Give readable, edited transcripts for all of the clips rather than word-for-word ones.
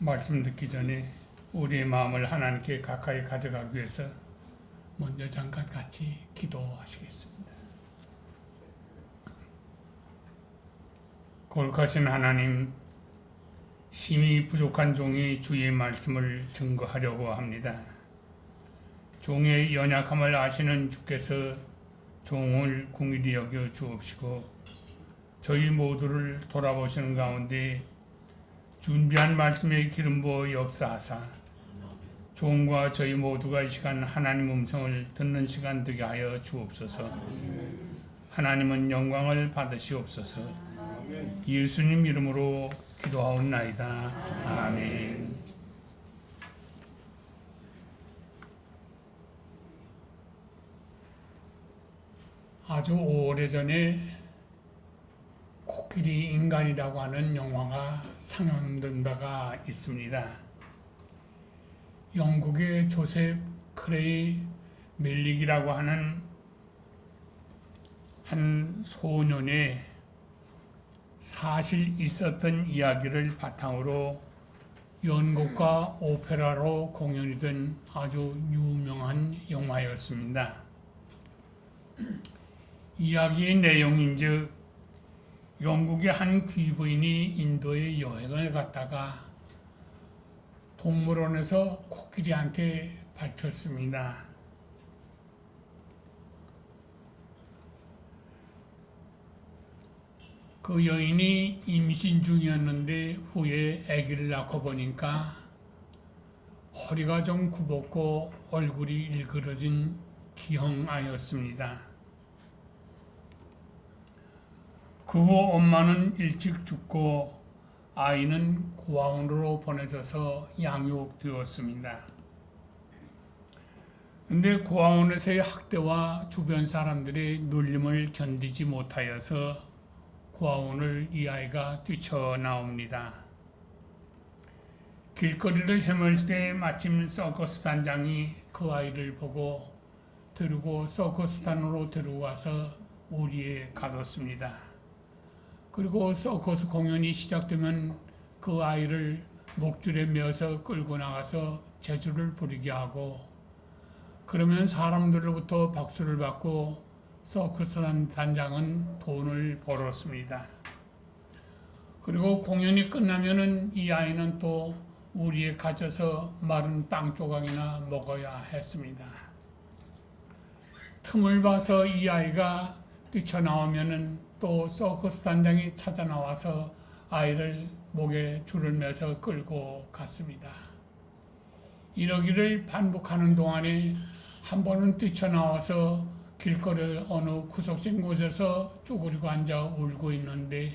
말씀 듣기 전에 우리의 마음을 하나님께 가까이 가져가기 위해서 먼저 잠깐 같이 기도하시겠습니다. 거룩하신 하나님, 심히 부족한 종이 주의 말씀을 증거하려고 합니다. 종의 연약함을 아시는 주께서 종을 긍휼히 여겨 주옵시고 저희 모두를 돌아보시는 가운데 준비한 말씀의 기름 부어 역사하사 종과 저희 모두가 이 시간 하나님 음성을 듣는 시간 되게 하여 주옵소서. 하나님은 영광을 받으시옵소서. 예수님 이름으로 기도하옵나이다. 아멘. 아주 오래전에 코끼리 인간이라고 하는 영화가 상영된 바가 있습니다. 영국의 조셉 크레이 멜릭이라고 하는 한 소년의 사실 있었던 이야기를 바탕으로 연극과 오페라로 공연이 된 아주 유명한 영화였습니다. 이야기의 내용인즉 영국의 한 귀부인이 인도에 여행을 갔다가 동물원에서 코끼리한테 밟혔습니다. 그 여인이 임신 중이었는데 후에 아기를 낳고 보니까 허리가 좀 굽었고 얼굴이 일그러진 기형아였습니다. 그 후 엄마는 일찍 죽고 아이는 고아원으로 보내져서 양육되었습니다. 근데 고아원에서의 학대와 주변 사람들의 놀림을 견디지 못하여서 고아원을 이 아이가 뛰쳐나옵니다. 길거리를 헤맬 때 마침 서커스 단장이 그 아이를 보고 데리고 서커스단으로 데리고 가서 우리에 가뒀습니다. 그리고 서커스 공연이 시작되면 그 아이를 목줄에 메어서 끌고 나가서 재주를 부리게 하고 그러면 사람들로부터 박수를 받고 서커스 단장은 돈을 벌었습니다. 그리고 공연이 끝나면은 이 아이는 또 우리에 갇혀서 마른 빵 조각이나 먹어야 했습니다. 틈을 봐서 이 아이가 뛰쳐나오면은 또 서커스 단장이 찾아 나와서 아이를 목에 줄을 매서 끌고 갔습니다. 이러기를 반복하는 동안에 한 번은 뛰쳐나와서 길거리 어느 구석진 곳에서 쪼그리고 앉아 울고 있는데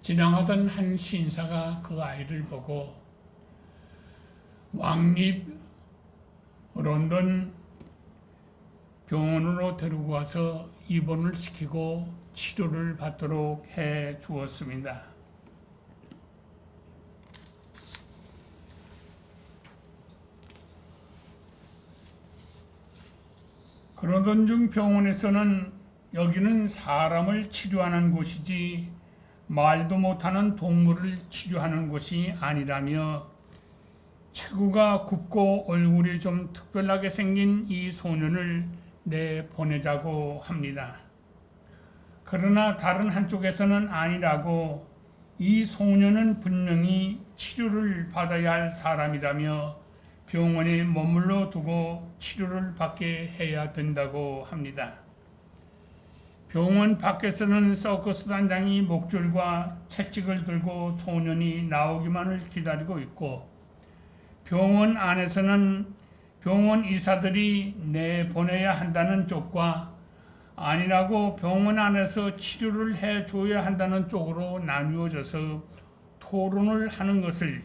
지나가던 한 신사가 그 아이를 보고 왕립 런던 병원으로 데리고 와서 입원을 시키고 치료를 받도록 해 주었습니다. 그러던 중 병원에서는 여기는 사람을 치료하는 곳이지 말도 못하는 동물을 치료하는 곳이 아니라며 체구가 굽고 얼굴이 좀 특별하게 생긴 이 소년을 내보내자고 합니다. 그러나 다른 한쪽에서는 아니라고 이 소년은 분명히 치료를 받아야 할 사람이라며 병원에 머물러 두고 치료를 받게 해야 된다고 합니다. 병원 밖에서는 서커스 단장이 목줄과 채찍을 들고 소년이 나오기만을 기다리고 있고 병원 안에서는 병원 의사들이 내보내야 한다는 쪽과 아니라고 병원 안에서 치료를 해줘야 한다는 쪽으로 나누어져서 토론을 하는 것을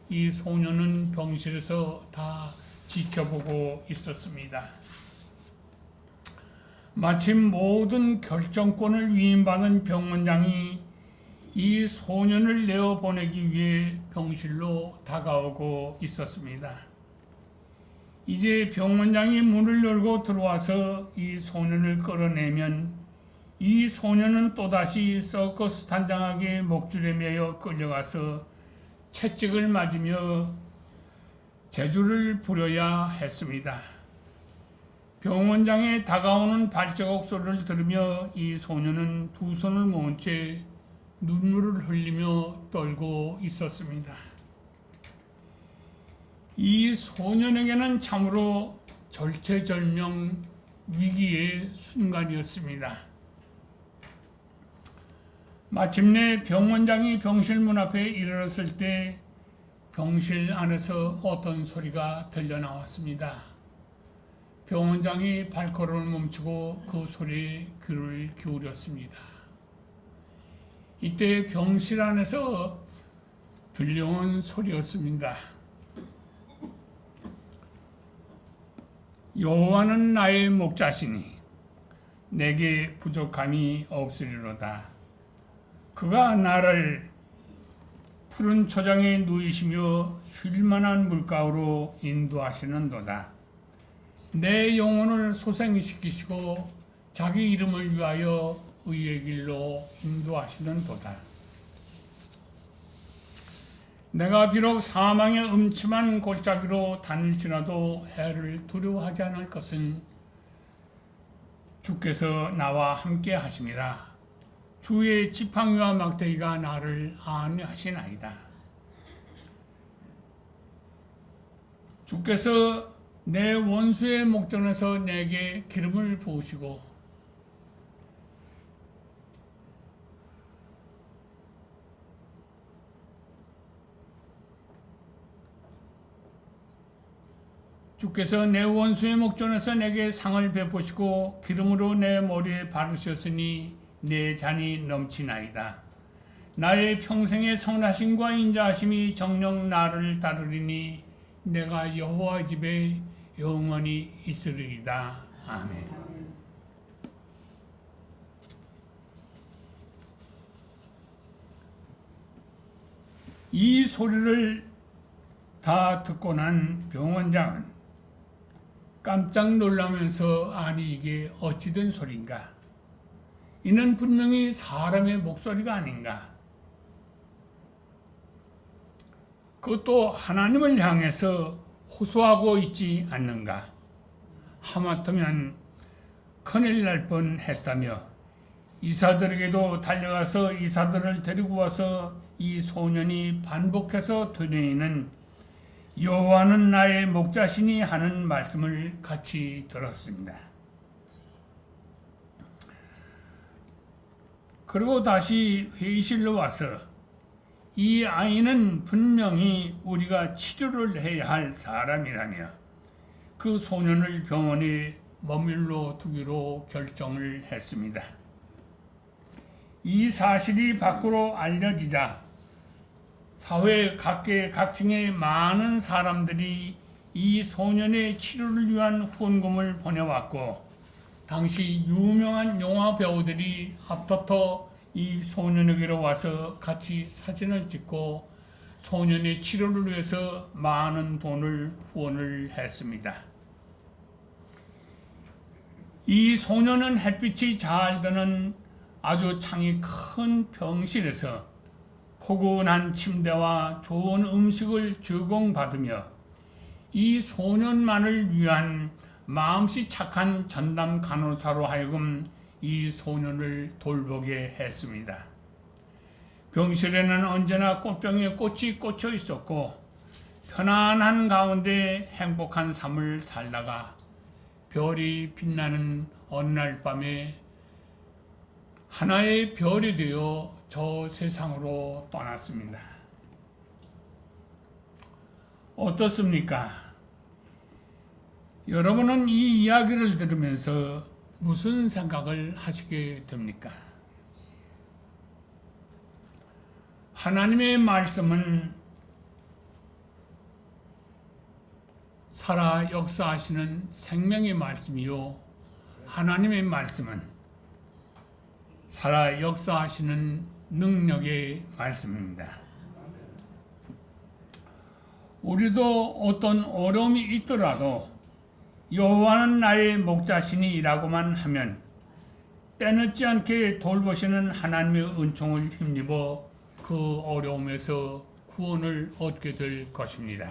이 소년은 병실에서 다 지켜보고 있었습니다. 마침 모든 결정권을 위임받은 병원장이 이 소년을 내어보내기 위해 병실로 다가오고 있었습니다. 이제 병원장이 문을 열고 들어와서 이 소년을 끌어내면 이 소년은 또다시 서커스 단장에게 목줄에 매여 끌려가서 채찍을 맞으며 재주를 부려야 했습니다. 병원장에 다가오는 발자국 소리를 들으며 이 소녀는 두 손을 모은 채 눈물을 흘리며 떨고 있었습니다. 이 소년에게는 참으로 절체절명 위기의 순간이었습니다. 마침내 병원장이 병실 문 앞에 이르렀을 때 병실 안에서 어떤 소리가 들려 나왔습니다. 병원장이 발걸음을 멈추고 그 소리에 귀를 기울였습니다. 이때 병실 안에서 들려온 소리였습니다. 여호와는 나의 목자시니 내게 부족함이 없으리로다. 그가 나를 푸른 초장에 누이시며 쉴만한 물가로 인도하시는도다. 내 영혼을 소생시키시고 자기 이름을 위하여 의의 길로 인도하시는도다. 내가 비록 사망의 음침한 골짜기로 다닐지라도 해를 두려워하지 않을 것은 주께서 나와 함께 하심이라. 주의 지팡이와 막대기가 나를 안위하시나이다. 주께서 내 원수의 목전에서 내게 기름을 부으시고 주께서 내 원수의 목전에서 내게 상을 베푸시고 기름으로 내 머리에 바르셨으니 내 잔이 넘치나이다. 나의 평생의 선하심과 인자하심이 정녕 나를 따르리니 내가 여호와 집에 영원히 있으리이다. 아멘. 이 소리를 다 듣고 난 병원장은 깜짝 놀라면서 아니 이게 어찌 된 소린가? 이는 분명히 사람의 목소리가 아닌가? 그것도 하나님을 향해서 호소하고 있지 않는가? 하마터면 큰일 날 뻔했다며 이사들에게도 달려가서 이사들을 데리고 와서 이 소년이 반복해서 되뇌이는 여호와는 나의 목자시니 하는 말씀을 같이 들었습니다. 그리고 다시 회의실로 와서 이 아이는 분명히 우리가 치료를 해야 할 사람이라며 그 소년을 병원에 머물러 두기로 결정을 했습니다. 이 사실이 밖으로 알려지자 사회 각계 각층의 많은 사람들이 이 소년의 치료를 위한 후원금을 보내왔고 당시 유명한 영화 배우들이 앞서서 이 소년에게로 와서 같이 사진을 찍고 소년의 치료를 위해서 많은 돈을 후원을 했습니다. 이 소년은 햇빛이 잘 드는 아주 창이 큰 병실에서 포근한 침대와 좋은 음식을 제공받으며 이 소년만을 위한 마음씨 착한 전담 간호사로 하여금 이 소년을 돌보게 했습니다. 병실에는 언제나 꽃병에 꽃이 꽂혀 있었고 편안한 가운데 행복한 삶을 살다가 별이 빛나는 어느 날 밤에 하나의 별이 되어 저 세상으로 떠났습니다. 어떻습니까? 여러분은 이 이야기를 들으면서 무슨 생각을 하시게 됩니까? 하나님의 말씀은 살아 역사하시는 생명의 말씀이요, 하나님의 말씀은 살아 역사하시는 능력의 말씀입니다. 우리도 어떤 어려움이 있더라도 여호와는 나의 목자시니라고만 하면 때늦지 않게 돌보시는 하나님의 은총을 힘입어 그 어려움에서 구원을 얻게 될 것입니다.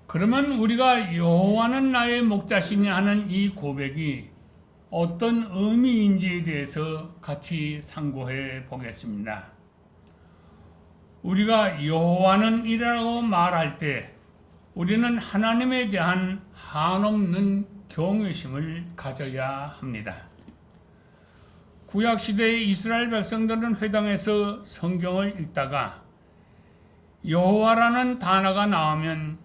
그러면 우리가 여호와는 나의 목자시니 하는 이 고백이 어떤 의미인지에 대해서 같이 상고해 보겠습니다. 우리가 여호와는 이라고 말할 때 우리는 하나님에 대한 한없는 경외심을 가져야 합니다. 구약시대의 이스라엘 백성들은 회당에서 성경을 읽다가 여호와라는 단어가 나오면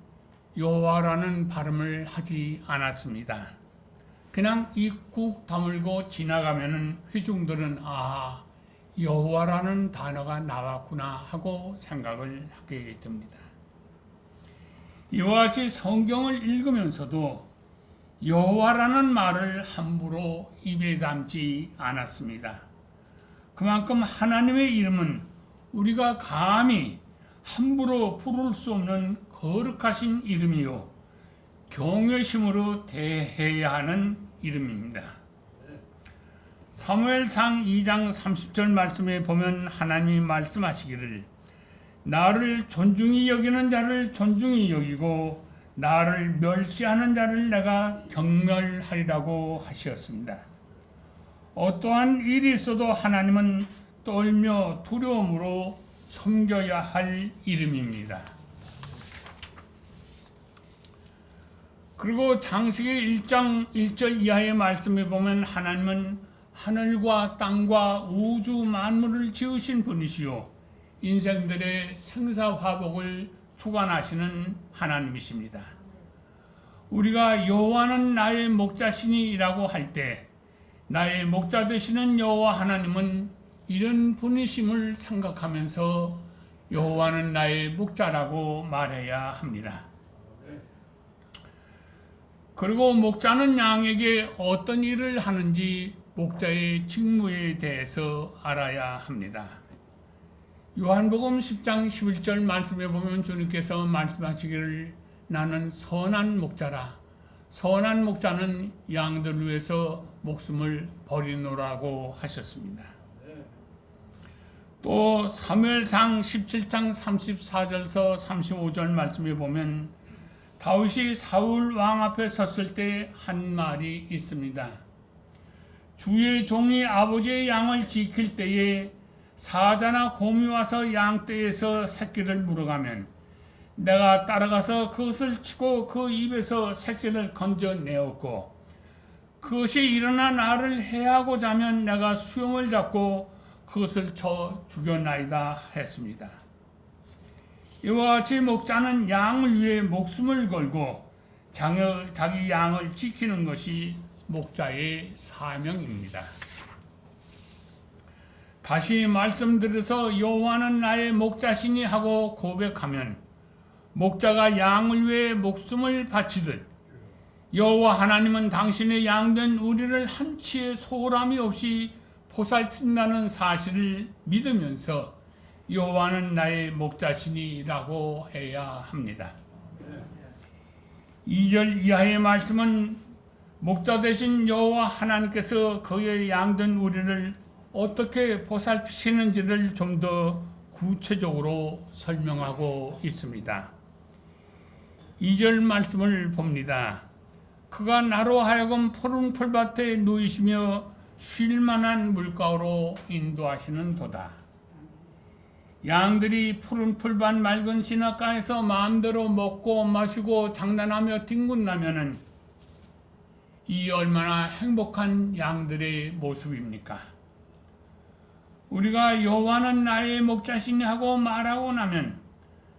여호와라는 발음을 하지 않았습니다. 그냥 입 꾹 다물고 지나가면은 회중들은 아, 여호와라는 단어가 나왔구나 하고 생각을 하게 됩니다. 이와 같이 성경을 읽으면서도 여호와라는 말을 함부로 입에 담지 않았습니다. 그만큼 하나님의 이름은 우리가 감히 함부로 부를 수 없는 거룩하신 이름이요 경외심으로 대해야 하는 이름입니다. 사무엘상 2장 30절 말씀에 보면 하나님이 말씀하시기를 나를 존중히 여기는 자를 존중히 여기고 나를 멸시하는 자를 내가 경멸하리라고 하셨습니다. 어떠한 일이 있어도 하나님은 떨며 두려움으로 섬겨야 할 이름입니다. 그리고 창세기 1장 1절 이하의 말씀에 보면 하나님은 하늘과 땅과 우주 만물을 지으신 분이시요 인생들의 생사화복을 주관하시는 하나님이십니다. 우리가 여호와는 나의 목자시니라고 할 때 나의 목자 되시는 여호와 하나님은 이런 분이심을 생각하면서 여호와는 나의 목자라고 말해야 합니다. 그리고 목자는 양에게 어떤 일을 하는지 목자의 직무에 대해서 알아야 합니다. 요한복음 10장 11절 말씀에 보면 주님께서 말씀하시기를 나는 선한 목자라. 선한 목자는 양들을 위해서 목숨을 버리노라고 하셨습니다. 또 사무엘상 17장 34절에서 35절 말씀에 보면 다윗이 사울 왕 앞에 섰을 때 한 말이 있습니다. 주의 종이 아버지의 양을 지킬 때에 사자나 곰이 와서 양떼에서 새끼를 물어가면 내가 따라가서 그것을 치고 그 입에서 새끼를 건져내었고 그것이 일어나 나를 해하고자 하면 내가 수염을 잡고 그것을 쳐 죽여나이다 했습니다. 이와 같이 목자는 양을 위해 목숨을 걸고 자기 양을 지키는 것이 목자의 사명입니다. 다시 말씀드려서 여호와는 나의 목자시니 하고 고백하면 목자가 양을 위해 목숨을 바치듯 여호와 하나님은 당신의 양된 우리를 한치의 소홀함이 없이 보살핀다는 사실을 믿으면서 여호와는 나의 목자시니라고 해야 합니다. 2절 이하의 말씀은 목자 되신 여호와 하나님께서 그의 양된 우리를 어떻게 보살피시는지를 좀 더 구체적으로 설명하고 있습니다. 2절 말씀을 봅니다. 그가 나로 하여금 푸른 풀밭에 누이시며 쉴만한 물가로 인도하시는 도다. 양들이 푸른 풀밭 맑은 시냇가에서 마음대로 먹고 마시고 장난하며 뒹군다면은 이 얼마나 행복한 양들의 모습입니까? 우리가 여호와는 나의 목자시니 하고 말하고 나면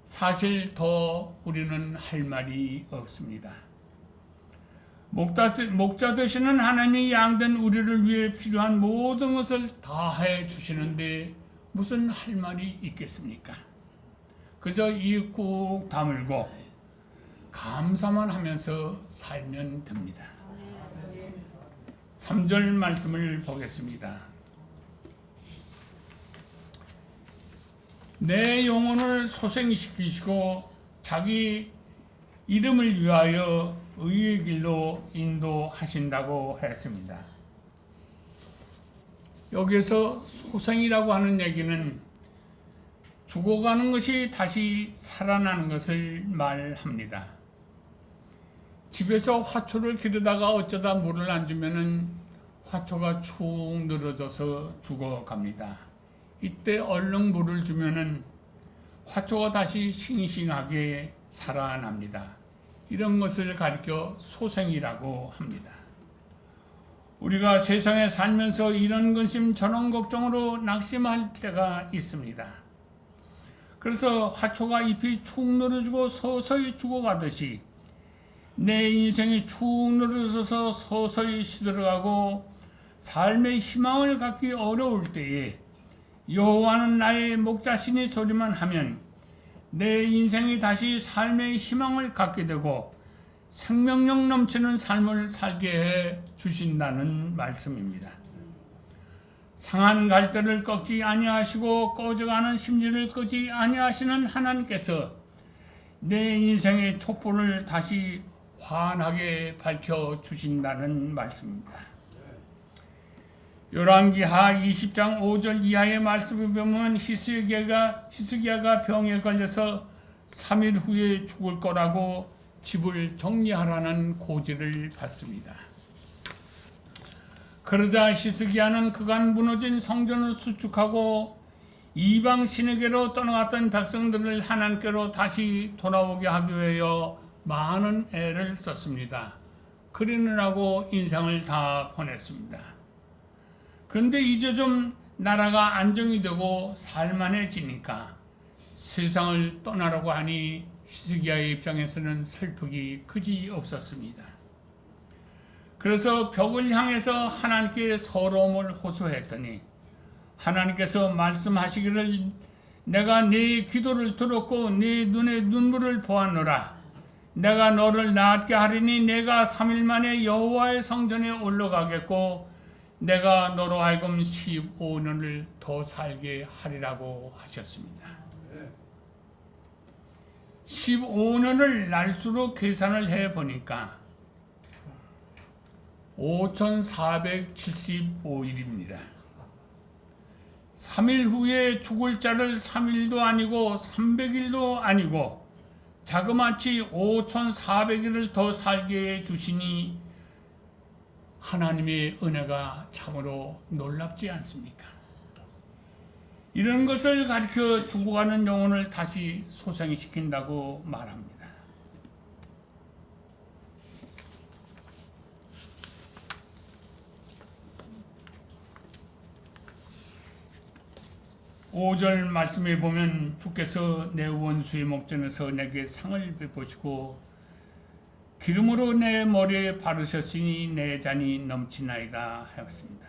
사실 더 우리는 할 말이 없습니다. 목자 되시는 하나님이 양된 우리를 위해 필요한 모든 것을 다 해 주시는데 무슨 할 말이 있겠습니까? 그저 입 꾹 다물고 감사만 하면서 살면 됩니다. 3절 말씀을 보겠습니다. 내 영혼을 소생시키시고 자기 이름을 위하여 의의 길로 인도하신다고 했습니다. 여기에서 소생이라고 하는 얘기는 죽어가는 것이 다시 살아나는 것을 말합니다. 집에서 화초를 기르다가 어쩌다 물을 안 주면은 화초가 축 늘어져서 죽어갑니다. 이때 얼른 물을 주면은 화초가 다시 싱싱하게 살아납니다. 이런 것을 가리켜 소생이라고 합니다. 우리가 세상에 살면서 이런 근심 저런 걱정으로 낙심할 때가 있습니다. 그래서 화초가 잎이 축 늘어지고 서서히 죽어가듯이 내 인생이 축 늘어져서 서서히 시들어가고 삶의 희망을 갖기 어려울 때에 여호와는 나의 목자시니 소리만 하면 내 인생이 다시 삶의 희망을 갖게 되고 생명력 넘치는 삶을 살게 해 주신다는 말씀입니다. 상한 갈대를 꺾지 아니하시고 꺼져가는 심지를 끄지 아니하시는 하나님께서 내 인생의 촛불을 다시 환하게 밝혀 주신다는 말씀입니다. 열왕기하 20장 5절 이하의 말씀을 보면 히스기야가 병에 걸려서 3일 후에 죽을 거라고 집을 정리하라는 고지를 받습니다. 그러자 히스기야는 그간 무너진 성전을 수축하고 이방 신에게로 떠나갔던 백성들을 하나님께로 다시 돌아오게 하기 위하여 많은 애를 썼습니다. 그리느라고 인생을 다 보냈습니다. 그런데 이제 좀 나라가 안정이 되고 살만해지니까 세상을 떠나라고 하니 히스기야의 입장에서는 슬프기 그지 없었습니다. 그래서 벽을 향해서 하나님께 서러움을 호소했더니 하나님께서 말씀하시기를 내가 네 기도를 들었고 네 눈에 눈물을 보았노라. 내가 너를 낫게 하리니 내가 3일 만에 여호와의 성전에 올라가겠고 내가 너로 하여금 15년을 더 살게 하리라고 하셨습니다. 15년을 날수로 계산을 해보니까 5475일입니다. 3일 후에 죽을 자를 3일도 아니고 300일도 아니고 자그마치 5400일을 더 살게 해주시니 하나님의 은혜가 참으로 놀랍지 않습니까? 이런 것을 가리켜 죽어가는 영혼을 다시 소생시킨다고 말합니다. 5절 말씀에 보면 주께서 내 원수의 목전에서 내게 상을 베푸시고 기름으로 내 머리에 바르셨으니 내 잔이 넘치나이다 하였습니다.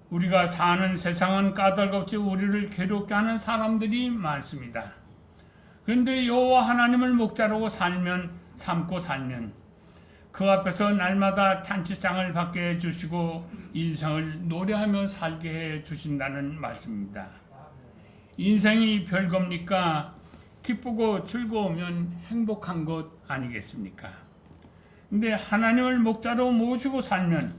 우리가 사는 세상은 까닭없이 우리를 괴롭게 하는 사람들이 많습니다. 그런데 여호와 하나님을 목자로 삼고 살면 그 앞에서 날마다 잔치상을 받게 해주시고 인생을 노래하며 살게 해주신다는 말씀입니다. 인생이 별겁니까? 기쁘고 즐거우면 행복한 것 아니겠습니까? 근데 하나님을 목자로 모시고 살면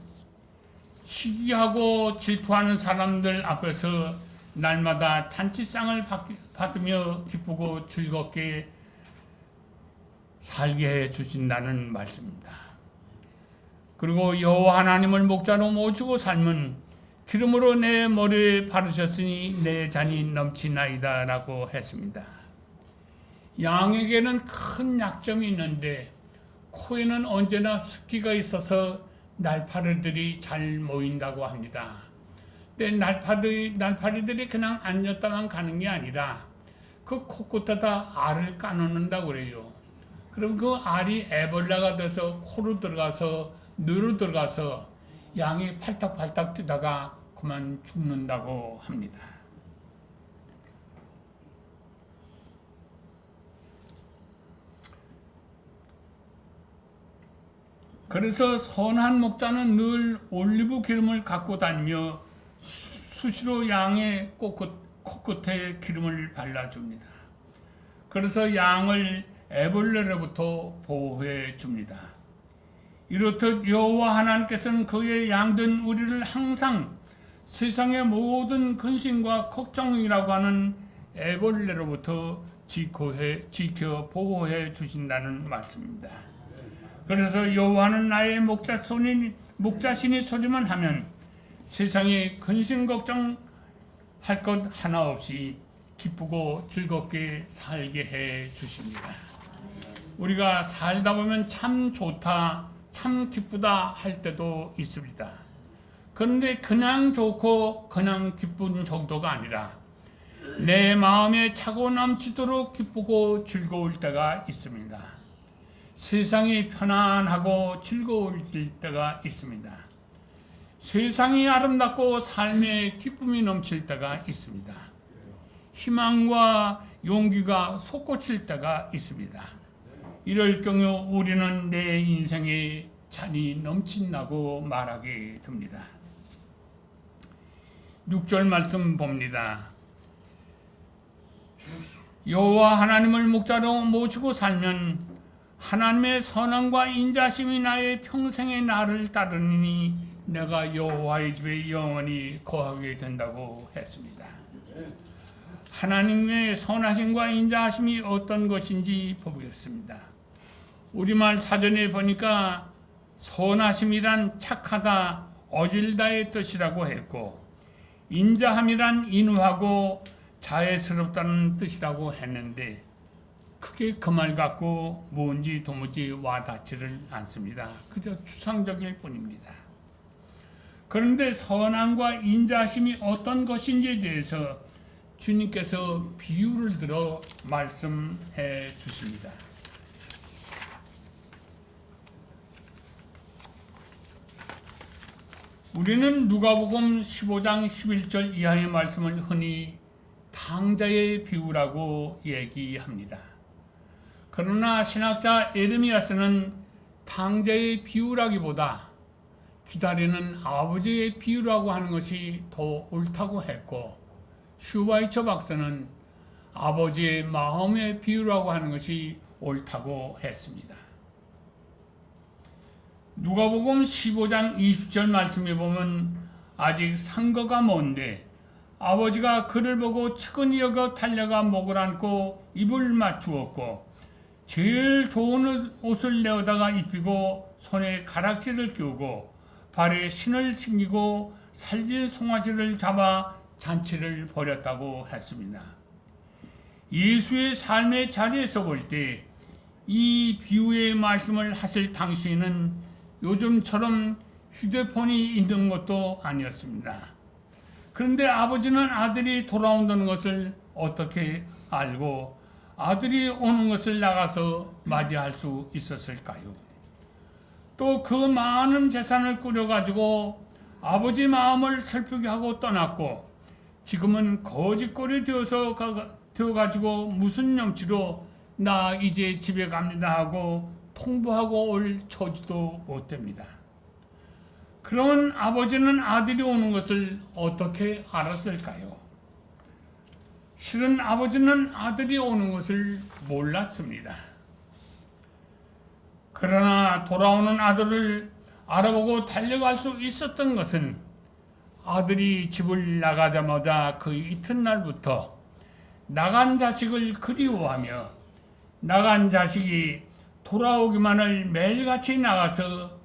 시기하고 질투하는 사람들 앞에서 날마다 잔치상을 받으며 기쁘고 즐겁게 살게 해 주신다는 말씀입니다. 그리고 여호와 하나님을 목자로 모시고 살면 기름으로 내 머리에 바르셨으니 내 잔이 넘치나이다 라고 했습니다. 양에게는 큰 약점이 있는데 코에는 언제나 습기가 있어서 날파리들이 잘 모인다고 합니다. 근데 날파리들이 그냥 앉았다만 가는 게 아니라 그 코끝에다 알을 까놓는다고 그래요. 그럼 그 알이 애벌레가 돼서 코로 들어가서 뇌로 들어가서 양이 팔딱팔딱 뛰다가 그만 죽는다고 합니다. 그래서 선한 목자는 늘 올리브 기름을 갖고 다니며 수시로 양의 코끝에 기름을 발라줍니다. 그래서 양을 애벌레로부터 보호해 줍니다. 이렇듯 여호와 하나님께서는 그의 양된 우리를 항상 세상의 모든 근심과 걱정이라고 하는 애벌레로부터 지켜 보호해 주신다는 말씀입니다. 그래서 여호와는 나의 목자신이 소리만 하면 세상에 근심 걱정할 것 하나 없이 기쁘고 즐겁게 살게 해 주십니다. 우리가 살다 보면 참 좋다, 참 기쁘다 할 때도 있습니다. 그런데 그냥 좋고 그냥 기쁜 정도가 아니라 내 마음에 차고 넘치도록 기쁘고 즐거울 때가 있습니다. 세상이 편안하고 즐거울 때가 있습니다. 세상이 아름답고 삶에 기쁨이 넘칠 때가 있습니다. 희망과 용기가 솟구칠 때가 있습니다. 이럴 경우 우리는 내 인생에 잔이 넘친다고 말하게 됩니다. 6절 말씀 봅니다. 여호와 하나님을 목자로 모시고 살면 하나님의 선함과 인자심이 나의 평생의 나를 따르니 내가 여호와의 집에 영원히 거하게 된다고 했습니다. 하나님의 선하심과 인자하심이 어떤 것인지 보겠습니다. 우리말 사전에 보니까 선하심이란 착하다, 어질다의 뜻이라고 했고 인자함이란 인후하고 자애스럽다는 뜻이라고 했는데 크게 그 말 갖고 뭔지 도무지 와닿지를 않습니다. 그저 추상적일 뿐입니다. 그런데 선함과 인자심이 어떤 것인지에 대해서 주님께서 비유를 들어 말씀해 주십니다. 우리는 누가복음 15장 11절 이하의 말씀을 흔히 탕자의 비유라고 얘기합니다. 그러나 신학자 에르미야스는 탕자의 비유라기보다 기다리는 아버지의 비유라고 하는 것이 더 옳다고 했고, 슈바이처 박사는 아버지의 마음의 비유라고 하는 것이 옳다고 했습니다. 누가복음 15장 20절 말씀에 보면 아직 상거가 먼데 아버지가 그를 보고 측은히 여겨 달려가 목을 안고 입을 맞추었고 제일 좋은 옷을 내어다가 입히고 손에 가락지를 끼우고 발에 신을 신기고 살진 송아지를 잡아 잔치를 벌였다고 했습니다. 예수의 삶의 자리에서 볼 때 이 비유의 말씀을 하실 당시에는 요즘처럼 휴대폰이 있는 것도 아니었습니다. 그런데 아버지는 아들이 돌아온다는 것을 어떻게 알고 아들이 오는 것을 나가서 맞이할 수 있었을까요? 또 그 많은 재산을 꾸려가지고 아버지 마음을 슬프게 하고 떠났고 지금은 거짓골이 되어가지고 무슨 염치로 나 이제 집에 갑니다 하고 통보하고 올 처지도 못 됩니다. 그러면 아버지는 아들이 오는 것을 어떻게 알았을까요? 실은 아버지는 아들이 오는 것을 몰랐습니다. 그러나 돌아오는 아들을 알아보고 달려갈 수 있었던 것은 아들이 집을 나가자마자 그 이튿날부터 나간 자식을 그리워하며 나간 자식이 돌아오기만을 매일같이 나가서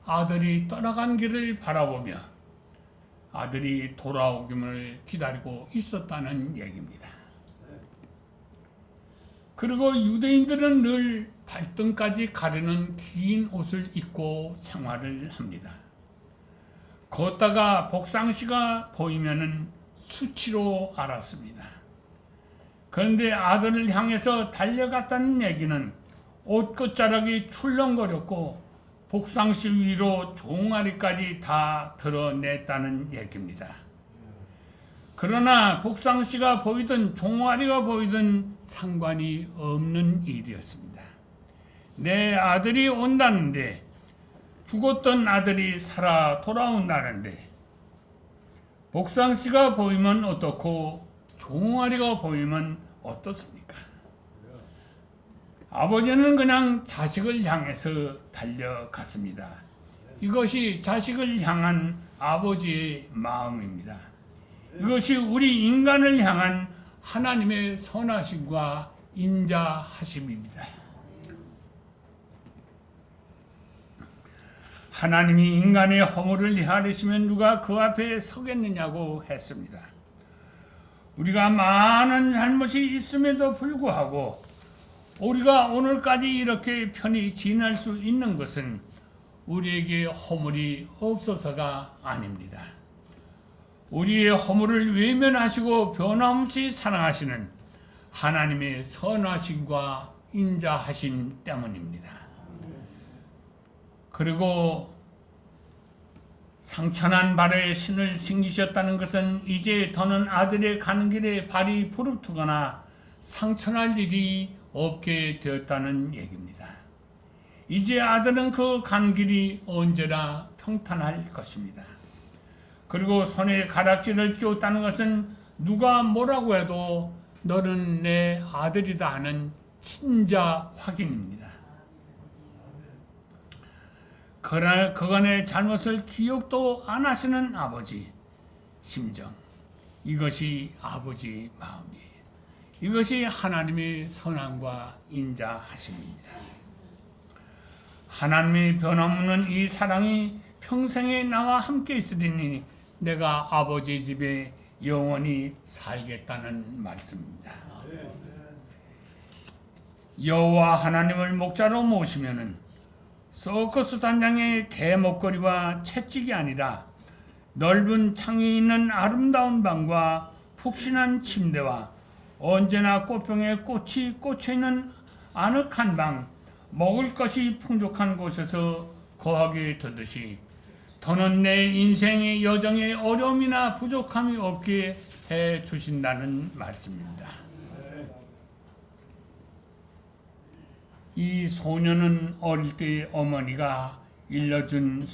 아들이 떠나간 길을 바라보며 아들이 돌아오기만을 기다리고 있었다는 얘기입니다. 그리고 유대인들은 늘 발등까지 가리는 긴 옷을 입고 생활을 합니다. 걷다가 복상시가 보이면은 수치로 알았습니다. 그런데 아들을 향해서 달려갔다는 얘기는 옷 끝자락이 출렁거렸고 복상시 위로 종아리까지 다 드러냈다는 얘기입니다. 그러나 복상시가 보이든 종아리가 보이든 상관이 없는 일이었습니다. 내 아들이 온다는데, 죽었던 아들이 살아 돌아온다는데 복상시가 보이면 어떻고 종아리가 보이면 어떻습니까? 아버지는 그냥 자식을 향해서 달려갔습니다. 이것이 자식을 향한 아버지의 마음입니다. 이것이 우리 인간을 향한 하나님의 선하심과 인자하심입니다. 하나님이 인간의 허물을 헤아리시면 누가 그 앞에 서겠느냐고 했습니다. 우리가 많은 잘못이 있음에도 불구하고 우리가 오늘까지 이렇게 편히 지낼 수 있는 것은 우리에게 허물이 없어서가 아닙니다. 우리의 허물을 외면하시고 변함없이 사랑하시는 하나님의 선하심과 인자하심 때문입니다. 그리고 상처난 발에 신을 신기셨다는 것은 이제 더는 아들의 가는 길에 발이 부릅뜨거나 상처날 일이 없게 되었다는 얘기입니다. 이제 아들은 그 간 길이 언제나 평탄할 것입니다. 그리고 손에 가락지를 끼웠다는 것은 누가 뭐라고 해도 너는 내 아들이다 하는 친자 확인입니다. 그러나 그간의 잘못을 기억도 안 하시는 아버지 심정, 이것이 아버지의 마음이에요. 이것이 하나님의 선함과 인자하심입니다. 하나님의 변함없는 이 사랑이 평생에 나와 함께 있으리니 내가 아버지 집에 영원히 살겠다는 말씀입니다. 여호와 하나님을 목자로 모시면은 서커스 단장의 개목걸이와 채찍이 아니라 넓은 창이 있는 아름다운 방과 푹신한 침대와 언제나 꽃병에 꽃이 꽂혀있는 아늑한 방, 먹을 것이 풍족한 곳에서 거하게 되듯이 더는 내 인생의 여정에 어려움이나 부족함이 없게 해 주신다는 말씀입니다. 이 소녀는 어릴 때 어머니가 일러준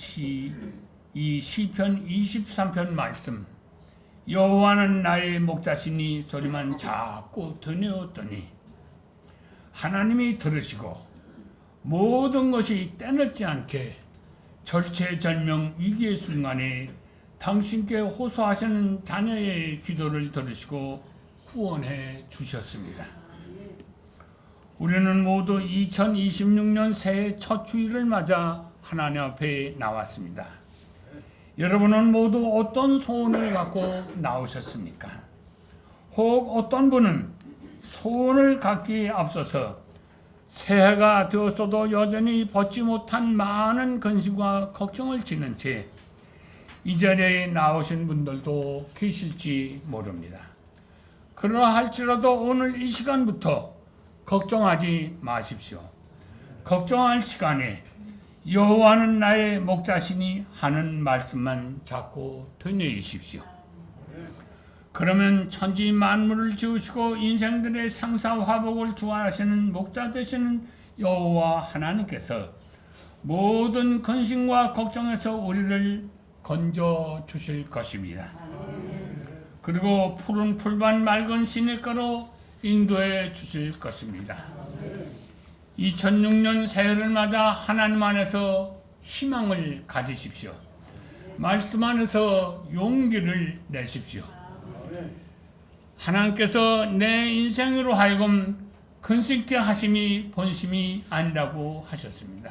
이 시편 23편 말씀, 여호와는 나의 목자시니 소리만 자꾸 드내었더니 하나님이 들으시고 모든 것이 때늦지 않게 절체절명 위기의 순간에 당신께 호소하시는 자녀의 기도를 들으시고 구원해 주셨습니다. 우리는 모두 2026년 새해 첫 주일을 맞아 하나님 앞에 나왔습니다. 여러분은 모두 어떤 소원을 갖고 나오셨습니까? 혹 어떤 분은 소원을 갖기에 앞서서 새해가 되었어도 여전히 벗지 못한 많은 근심과 걱정을 지는 채 이 자리에 나오신 분들도 계실지 모릅니다. 그러나 할지라도 오늘 이 시간부터 걱정하지 마십시오. 걱정할 시간에 여호와는 나의 목자시니 하는 말씀만 자꾸 되뇌이십시오. 그러면 천지 만물을 지으시고 인생들의 상사화복을 주관하시는 목자 되시는 여호와 하나님께서 모든 근심과 걱정에서 우리를 건져 주실 것입니다. 그리고 푸른 풀밭 맑은 시냇가로 인도해 주실 것입니다. 2006년 새해를 맞아 하나님 안에서 희망을 가지십시오. 말씀 안에서 용기를 내십시오. 하나님께서 내 인생으로 하여금 근심케 하심이 본심이 아니라고 하셨습니다.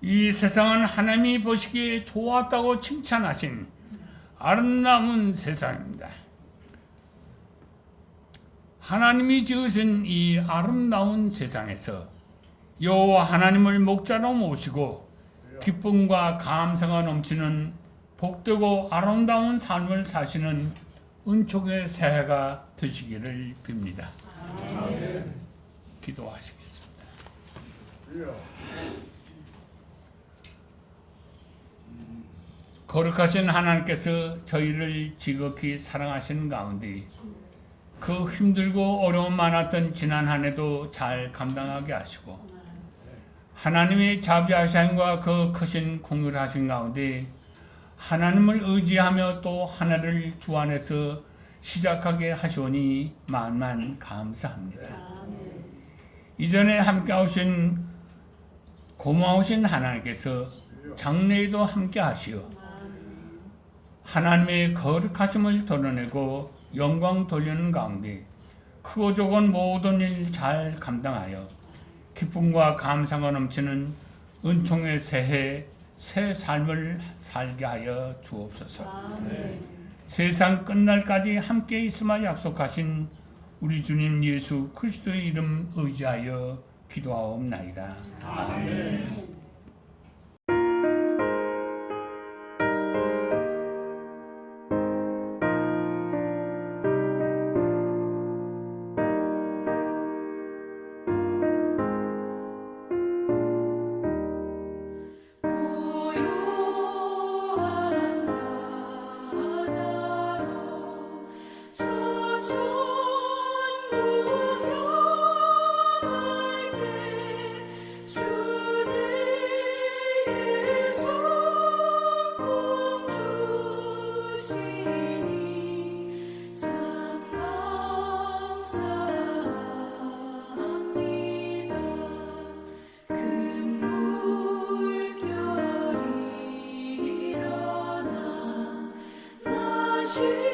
이 세상은 하나님이 보시기에 좋았다고 칭찬하신 아름다운 세상입니다. 하나님이 지으신 이 아름다운 세상에서 여호와 하나님을 목자로 모시고 기쁨과 감사가 넘치는 복되고 아름다운 삶을 사시는 은총의 새해가 되시기를 빕니다. 기도하시겠습니다. 거룩하신 하나님께서 저희를 지극히 사랑하시는 가운데 그 힘들고 어려움 많았던 지난 한 해도 잘 감당하게 하시고 하나님의 자비하심과 그 크신 긍휼하신 가운데 하나님을 의지하며 또 한 해를 주 안에서 시작하게 하시오니 만만 감사합니다. 이전에 함께 오신 고마우신 하나님께서 장래에도 함께 하시어 하나님의 거룩하심을 드러내고 영광 돌리는 가운데 크고 적은 모든 일 잘 감당하여 기쁨과 감사가 넘치는 은총의 새해 새 삶을 살게 하여 주옵소서. 세상 끝날까지 함께 있음을 약속하신 우리 주님 예수 그리스도의 이름 의지하여 기도하옵나이다. 아멘. 주